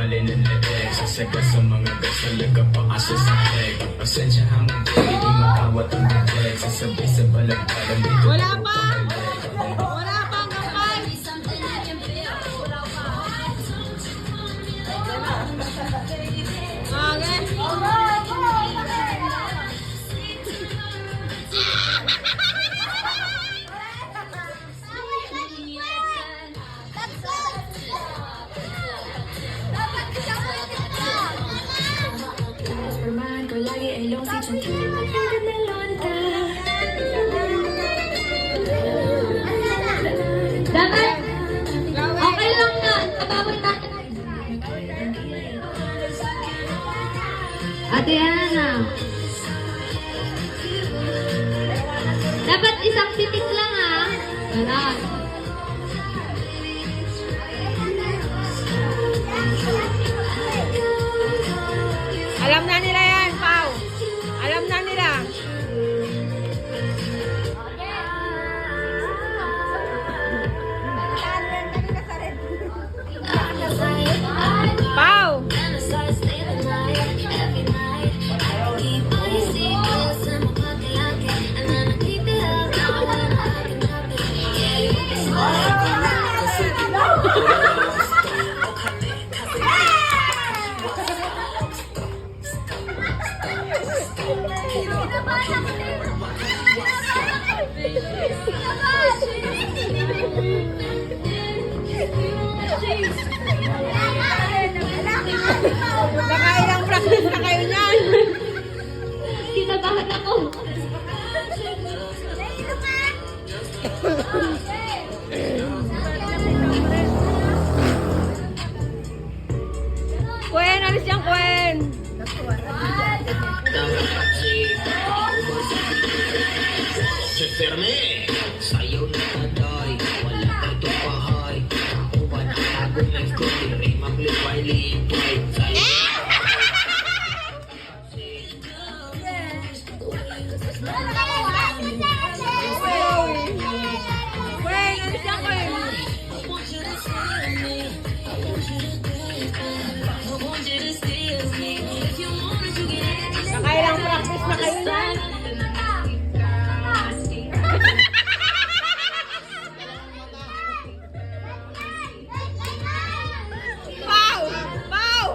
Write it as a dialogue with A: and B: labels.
A: bali ng leeg. Sasaga sa mga gasalaga paasa sa peg. Pasensya hanggang peg, di makawat ang bibig. Sasabay sa balagbalang dito.
B: Wala pa! Wala pa hanggang 5.
C: Dapat, okay lang na. Abawin natin. Ate Ana. Dapat isang titik lang ha. Ganon.
B: Alam na nila yan, Pao. Alam na nila. Pao! Nakailang practice na kayo niyan.
C: Kinabahan ako.
B: Gwen, alis yan, Gwen.
A: Ferme, sayo na taday, wala tayo pahay. Ako ba nakatago ng koy, maglipay-lipay.
B: Gwen, alis yan, Gwen. Nakailang practice na kayo niyan. Pau! Pau!